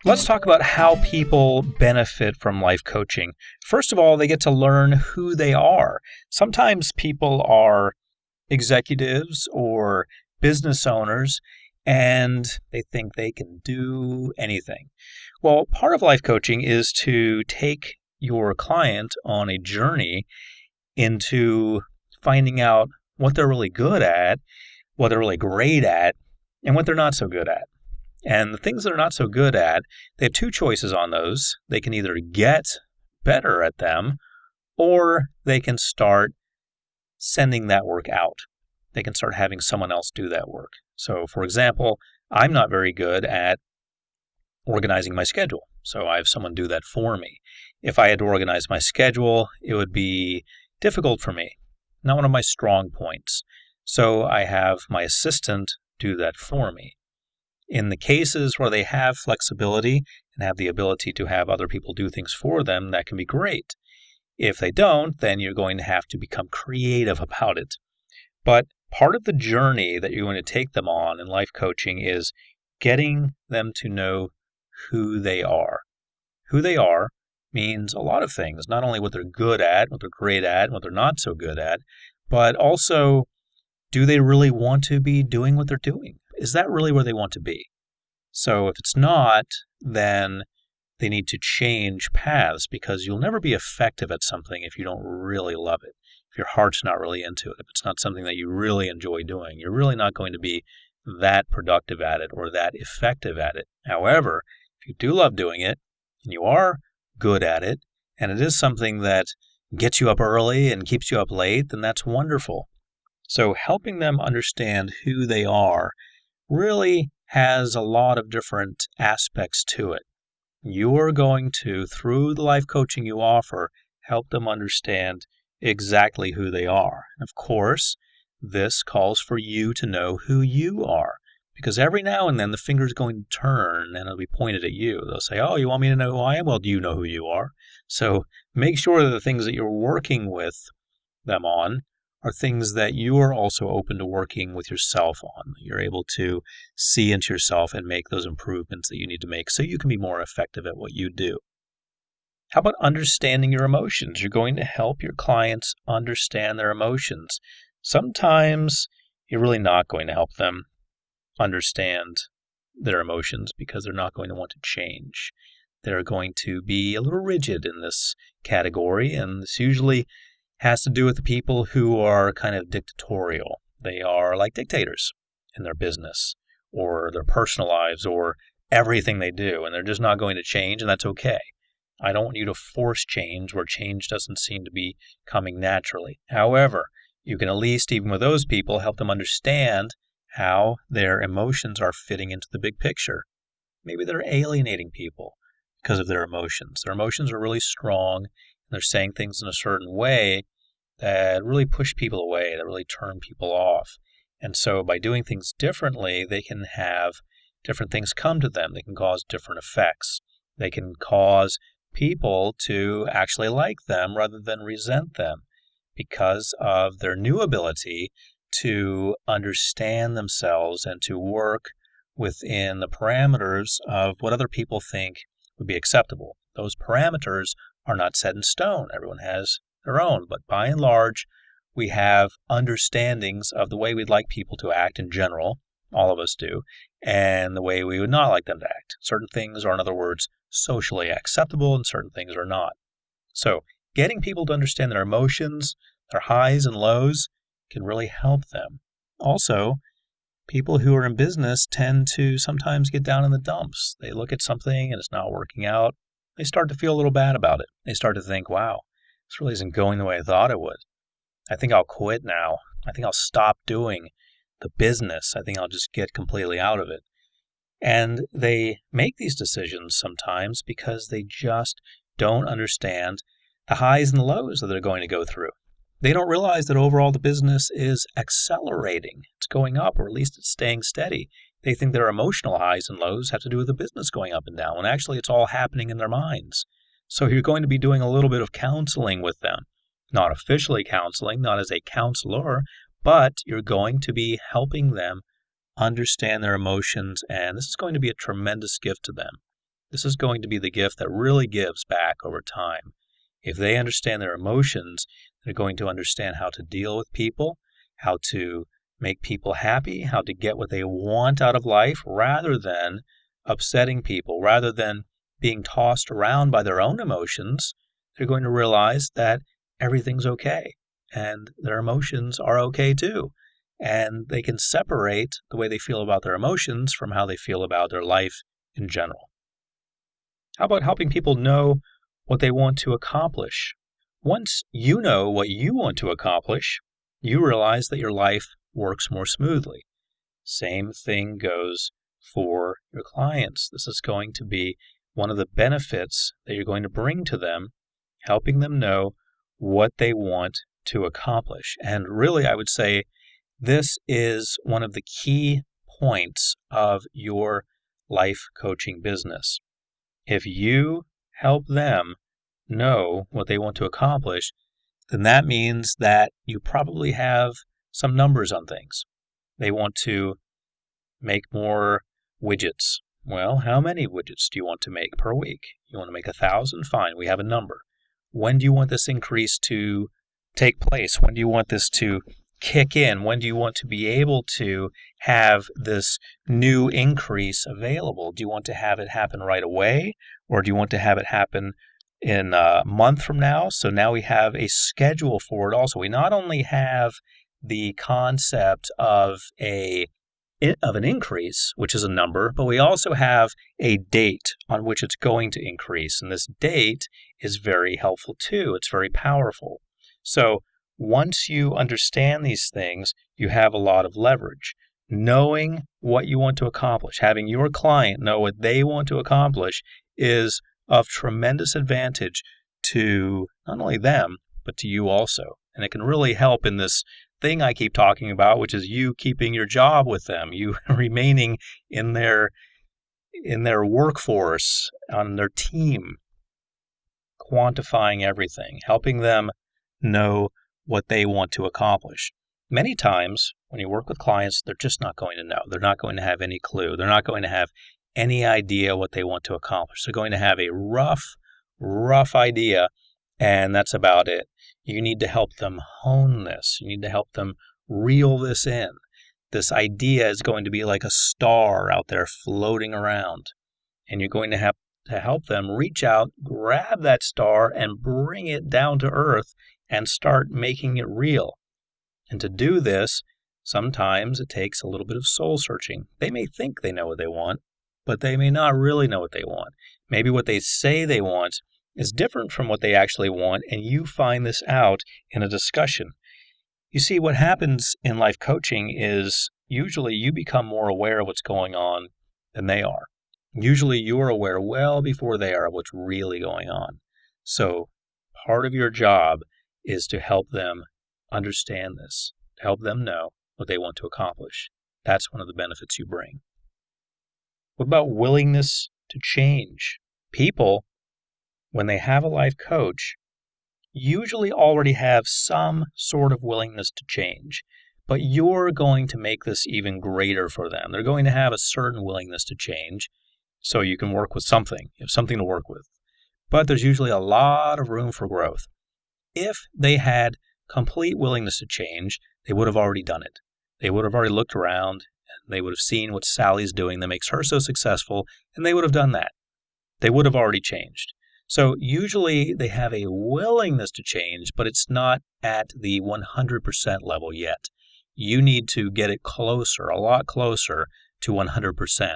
Let's talk about how people benefit from life coaching. First of all, they get to learn who they are. Sometimes people are executives or business owners, and they think they can do anything. Well, part of life coaching is to take your client on a journey into finding out what they're really good at, what they're really great at, and what they're not so good at. And the things they're not so good at, they have two choices on those. They can either get better at them, or they can start sending that work out. They can start having someone else do that work. So, for example, I'm not very good at organizing my schedule. So I have someone do that for me. If I had to organize my schedule, it would be difficult for me. Not one of my strong points. So I have my assistant do that for me. In the cases where they have flexibility and have the ability to have other people do things for them, that can be great. If they don't, then you're going to have to become creative about it. But part of the journey that you're going to take them on in life coaching is getting them to know who they are. Who they are means a lot of things, not only what they're good at, what they're great at, and what they're not so good at, but also, do they really want to be doing what they're doing? Is that really where they want to be? So if it's not, then they need to change paths, because you'll never be effective at something if you don't really love it. If your heart's not really into it, if it's not something that you really enjoy doing, you're really not going to be that productive at it or that effective at it. However, if you do love doing it, and you are good at it, and it is something that gets you up early and keeps you up late, then that's wonderful. So helping them understand who they are really has a lot of different aspects to it. You're going to, through the life coaching you offer, help them understand exactly who they are. Of course, this calls for you to know who you are, because every now and then the finger's going to turn and it'll be pointed at you. They'll say, oh, you want me to know who I am? Well, do you know who you are? So make sure that the things that you're working with them on are things that you are also open to working with yourself on. You're able to see into yourself and make those improvements that you need to make so you can be more effective at what you do. How about understanding your emotions? You're going to help your clients understand their emotions. Sometimes you're really not going to help them understand their emotions because they're not going to want to change. They're going to be a little rigid in this category, and this usually has to do with the people who are kind of dictatorial. They are like dictators in their business or their personal lives or everything they do, and they're just not going to change, and that's okay. I don't want you to force change where change doesn't seem to be coming naturally. However, you can at least, even with those people, help them understand how their emotions are fitting into the big picture. Maybe they're alienating people because of their emotions. Their emotions are really strong, and they're saying things in a certain way that really push people away, that really turn people off. And so by doing things differently, they can have different things come to them. They can cause different effects. They can cause people to actually like them rather than resent them because of their new ability to understand themselves and to work within the parameters of what other people think would be acceptable. Those parameters are not set in stone. Everyone has their own, but by and large, we have understandings of the way we'd like people to act in general, all of us do, and the way we would not like them to act. Certain things are, in other words, socially acceptable, and certain things are not. So getting people to understand their emotions, their highs and lows, can really help them. Also, people who are in business tend to sometimes get down in the dumps. They look at something and it's not working out. They start to feel a little bad about it. They start to think, wow, this really isn't going the way I thought it would. I think I'll quit now. I think I'll stop doing the business. I think I'll just get completely out of it. And they make these decisions sometimes because they just don't understand the highs and the lows that they're going to go through. They don't realize that overall the business is accelerating. It's going up, or at least it's staying steady. They think their emotional highs and lows have to do with the business going up and down, when actually it's all happening in their minds. So you're going to be doing a little bit of counseling with them. not officially counseling, not as a counselor, but you're going to be helping them understand their emotions, and this is going to be a tremendous gift to them. This is going to be the gift that really gives back over time. If they understand their emotions, they're going to understand how to deal with people, how to make people happy, how to get what they want out of life rather than upsetting people, rather than being tossed around by their own emotions. They're going to realize that everything's okay and their emotions are okay too. And they can separate the way they feel about their emotions from how they feel about their life in general. How about helping people know what they want to accomplish? Once you know what you want to accomplish, you realize that your life works more smoothly. Same thing goes for your clients. This is going to be one of the benefits that you're going to bring to them, helping them know what they want to accomplish. And really, I would say this is one of the key points of your life coaching business. If you help them know what they want to accomplish, then that means that you probably have some numbers on things. They want to make more widgets. Well, how many widgets do you want to make per week? You want to make 1,000? Fine, we have a number. When do you want this increase to take place? When do you want this to kick in? When do you want to be able to have this new increase available? Do you want to have it happen right away, or do you want to have it happen in a month from now? So now we have a schedule for it also. We not only have the concept of an increase, which is a number, but we also have a date on which it's going to increase. And this date is very helpful too. It's very powerful. So once you understand these things, you have a lot of leverage. Knowing what you want to accomplish, having your client know what they want to accomplish is of tremendous advantage to not only them, but to you also. And it can really help in this thing I keep talking about, which is you keeping your job with them, you remaining in their workforce, on their team, quantifying everything, helping them know what they want to accomplish. Many times when you work with clients, they're just not going to know. They're not going to have any clue. They're not going to have any idea what they want to accomplish. They're going to have a rough idea, and that's about it. You need to help them hone this. You need to help them reel this in. This idea is going to be like a star out there floating around, and you're going to have to help them reach out, grab that star, and bring it down to earth and start making it real. And to do this, sometimes it takes a little bit of soul searching. They may think they know what they want, but they may not really know what they want. Maybe what they say they want is different from what they actually want, and you find this out in a discussion. You see, what happens in life coaching is usually you become more aware of what's going on than they are. Usually you're aware well before they are of what's really going on. So part of your job is to help them understand this, to help them know what they want to accomplish. That's one of the benefits you bring. What about willingness to change? People, when they have a life coach, usually already have some sort of willingness to change, but you're going to make this even greater for them. They're going to have a certain willingness to change, so you can work with something. You have something to work with. But there's usually a lot of room for growth. If they had complete willingness to change, they would have already done it. They would have already looked around, and they would have seen what Sally's doing that makes her so successful, and they would have done that. They would have already changed. So usually they have a willingness to change, but it's not at the 100% level yet. You need to get it closer, a lot closer to 100%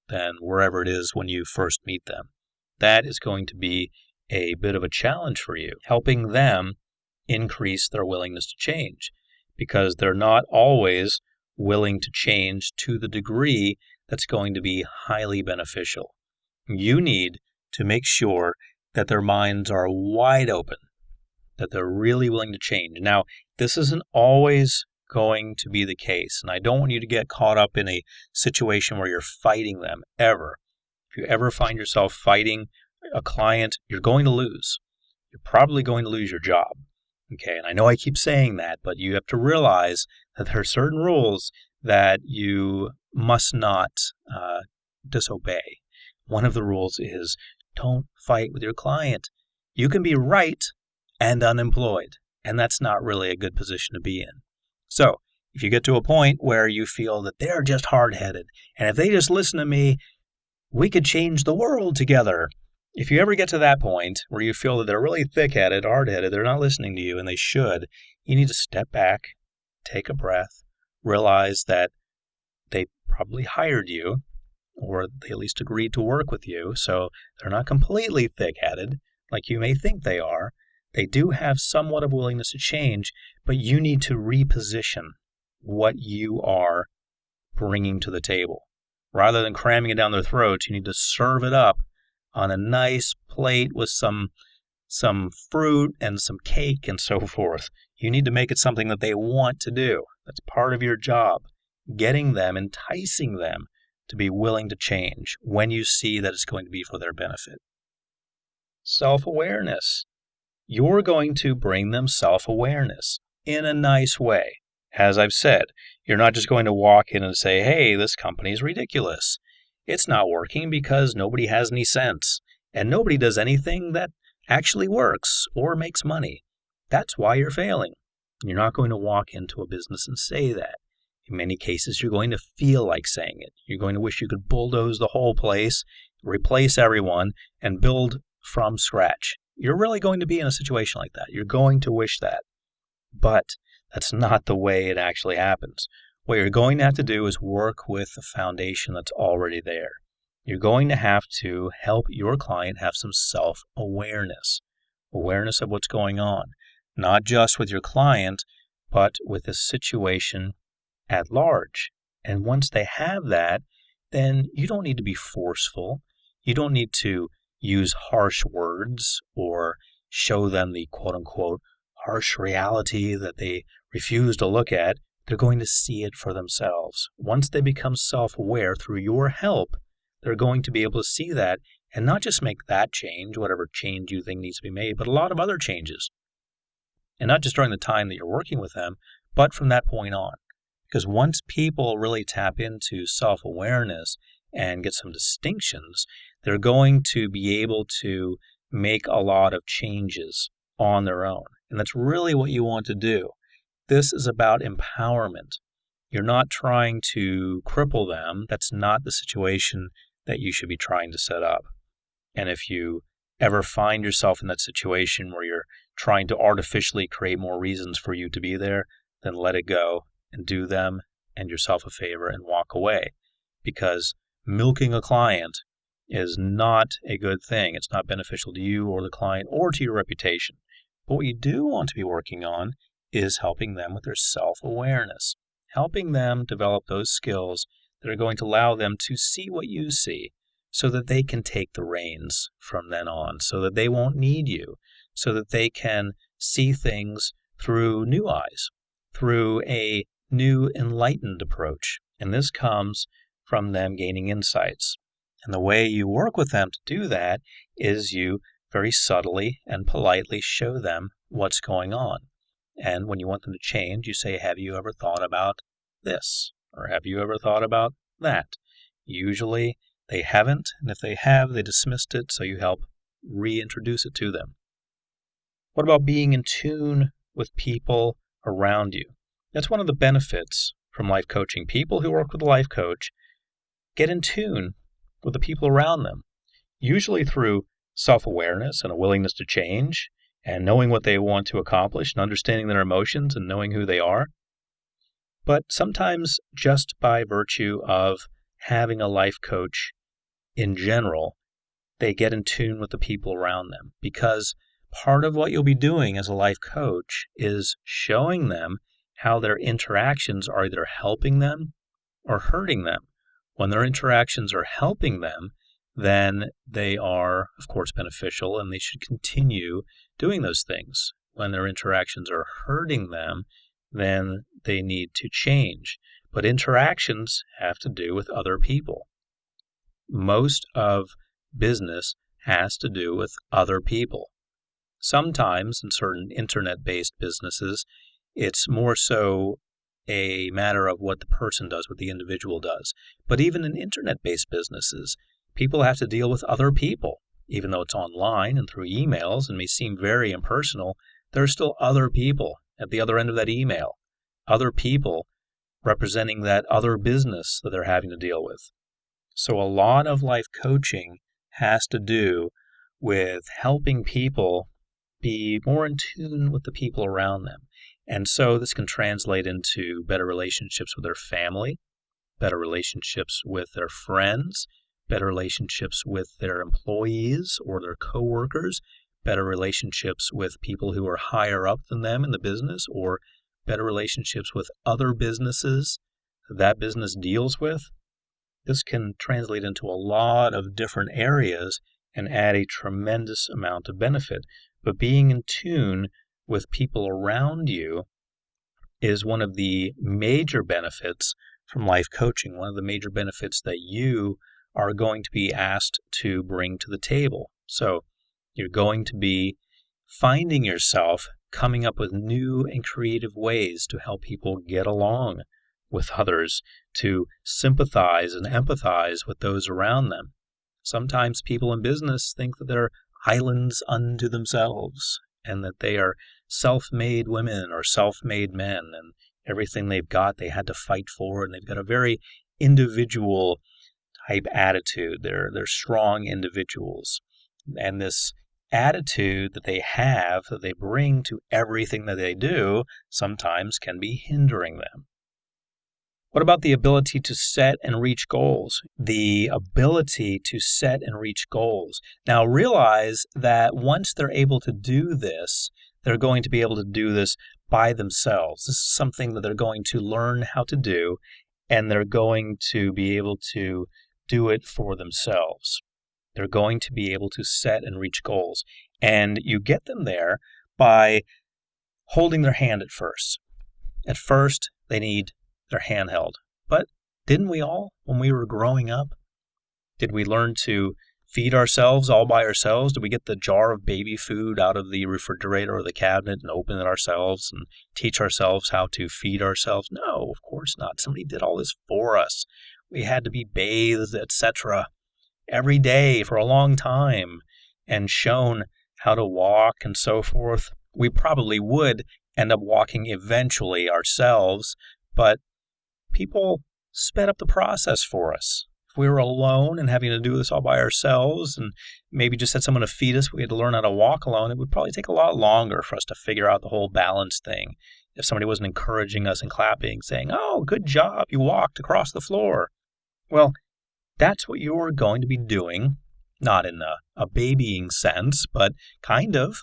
than wherever it is when you first meet them. That is going to be a bit of a challenge for you, helping them increase their willingness to change, because they're not always willing to change to the degree that's going to be highly beneficial. You need to make sure that their minds are wide open, that they're really willing to change. Now, this isn't always going to be the case, and I don't want you to get caught up in a situation where you're fighting them, ever. If you ever find yourself fighting a client, you're going to lose. You're probably going to lose your job. Okay, and I know I keep saying that, but you have to realize that there are certain rules that you must not disobey. One of the rules is don't fight with your client. You can be right and unemployed, and that's not really a good position to be in. So, if you get to a point where you feel that they're just hard-headed, and if they just listen to me, we could change the world together. If you ever get to that point where you feel that they're really thick-headed, hard-headed, they're not listening to you, and they should, you need to step back, take a breath, realize that they probably hired you, or they at least agreed to work with you, so they're not completely thick-headed like you may think they are. They do have somewhat of willingness to change, but you need to reposition what you are bringing to the table. Rather than cramming it down their throats, you need to serve it up on a nice plate with some fruit and some cake and so forth. You need to make it something that they want to do. That's part of your job, getting them, enticing them to be willing to change when you see that it's going to be for their benefit. Self-awareness. You're going to bring them self-awareness in a nice way. As I've said, you're not just going to walk in and say, hey, this company's ridiculous. It's not working because nobody has any sense, and nobody does anything that actually works or makes money. That's why you're failing. You're not going to walk into a business and say that. In many cases, you're going to feel like saying it. You're going to wish you could bulldoze the whole place, replace everyone, and build from scratch. You're really going to be in a situation like that. You're going to wish that. But that's not the way it actually happens. What you're going to have to do is work with the foundation that's already there. You're going to have to help your client have some self-awareness, awareness of what's going on, not just with your client, but with the situation at large. And once they have that, then you don't need to be forceful. You don't need to use harsh words or show them the quote-unquote harsh reality that they refuse to look at. They're going to see it for themselves. Once they become self-aware through your help, they're going to be able to see that and not just make that change, whatever change you think needs to be made, but a lot of other changes. And not just during the time that you're working with them, but from that point on. Because once people really tap into self-awareness and get some distinctions, they're going to be able to make a lot of changes on their own. And that's really what you want to do. This is about empowerment. You're not trying to cripple them. That's not the situation that you should be trying to set up. And if you ever find yourself in that situation where you're trying to artificially create more reasons for you to be there, then let it go and do them and yourself a favor and walk away. Because milking a client is not a good thing. It's not beneficial to you or the client or to your reputation. But what you do want to be working on is helping them with their self-awareness, helping them develop those skills that are going to allow them to see what you see so that they can take the reins from then on, so that they won't need you, so that they can see things through new eyes, through a new enlightened approach. And this comes from them gaining insights. And the way you work with them to do that is you very subtly and politely show them what's going on. And when you want them to change, you say, have you ever thought about this? Or have you ever thought about that? Usually they haven't, and if they have, they dismissed it, so you help reintroduce it to them. What about being in tune with people around you? That's one of the benefits from life coaching. People who work with a life coach get in tune with the people around them, usually through self-awareness and a willingness to change, and knowing what they want to accomplish and understanding their emotions and knowing who they are. But sometimes just by virtue of having a life coach in general, they get in tune with the people around them. Because part of what you'll be doing as a life coach is showing them how their interactions are either helping them or hurting them. When their interactions are helping them, then they are, of course, beneficial, and they should continue doing those things. When their interactions are hurting them, then they need to change. But interactions have to do with other people. Most of business has to do with other people. Sometimes in certain internet-based businesses, it's more so a matter of what the person does, what the individual does. But even in internet-based businesses, people have to deal with other people. Even though it's online and through emails and may seem very impersonal, there are still other people at the other end of that email, other people representing that other business that they're having to deal with. So a lot of life coaching has to do with helping people be more in tune with the people around them. And so this can translate into better relationships with their family, better relationships with their friends, better relationships with their employees or their coworkers, better relationships with people who are higher up than them in the business, or better relationships with other businesses that business deals with. This can translate into a lot of different areas and add a tremendous amount of benefit. But being in tune with people around you is one of the major benefits from life coaching, one of the major benefits that you are going to be asked to bring to the table. So you're going to be finding yourself coming up with new and creative ways to help people get along with others, to sympathize and empathize with those around them. Sometimes people in business think that they're islands unto themselves and that they are self-made women or self-made men, and everything they've got they had to fight for, and they've got a very individual type attitude. They're strong individuals. And this attitude that they have, that they bring to everything that they do, sometimes can be hindering them. What about the ability to set and reach goals? The ability to set and reach goals. Now realize that once they're able to do this, they're going to be able to do this by themselves. This is something that they're going to learn how to do, and they're going to be able to do it for themselves. They're going to be able to set and reach goals. And you get them there by holding their hand at first. At first, they need their hand held. But didn't we all, when we were growing up? Did we learn to feed ourselves all by ourselves? Did we get the jar of baby food out of the refrigerator or the cabinet and open it ourselves and teach ourselves how to feed ourselves? No, of course not. Somebody did all this for us. We had to be bathed, etc., every day for a long time and shown how to walk and so forth. We probably would end up walking eventually ourselves, but people sped up the process for us. If we were alone and having to do this all by ourselves and maybe just had someone to feed us, we had to learn how to walk alone, it would probably take a lot longer for us to figure out the whole balance thing. If somebody wasn't encouraging us and clapping, saying, "Oh, good job, you walked across the floor." Well, that's what you're going to be doing, not in a babying sense, but kind of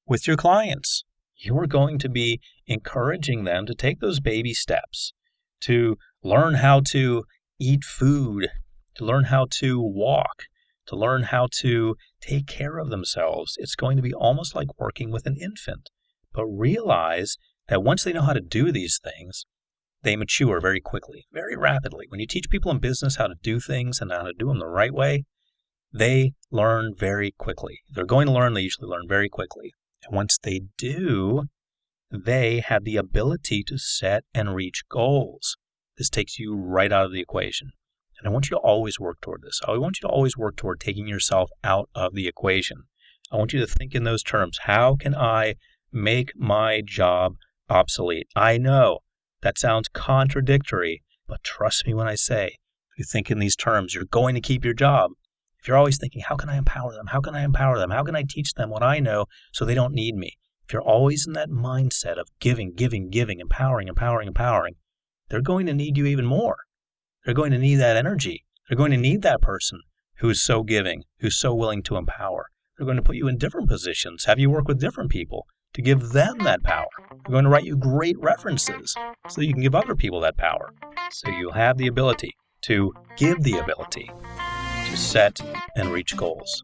with your clients. You're going to be encouraging them to take those baby steps, to learn how to eat food, to learn how to walk, to learn how to take care of themselves. It's going to be almost like working with an infant. But realize that once they know how to do these things, they mature very quickly, very rapidly. When you teach people in business how to do things and how to do them the right way, they learn very quickly. If they're going to learn, they usually learn very quickly. And once they do, they have the ability to set and reach goals. This takes you right out of the equation. And I want you to always work toward this. I want you to always work toward taking yourself out of the equation. I want you to think in those terms. How can I make my job obsolete? I know that sounds contradictory, but trust me when I say, if you think in these terms, you're going to keep your job. If you're always thinking, how can I empower them? How can I empower them? How can I teach them what I know so they don't need me? If you're always in that mindset of giving, empowering, they're going to need you even more. They're going to need that energy. They're going to need that person who is so giving, who's so willing to empower. They're going to put you in different positions, have you work with different people to give them that power. They're going to write you great references so you can give other people that power. So you'll have the ability to give the ability to set and reach goals.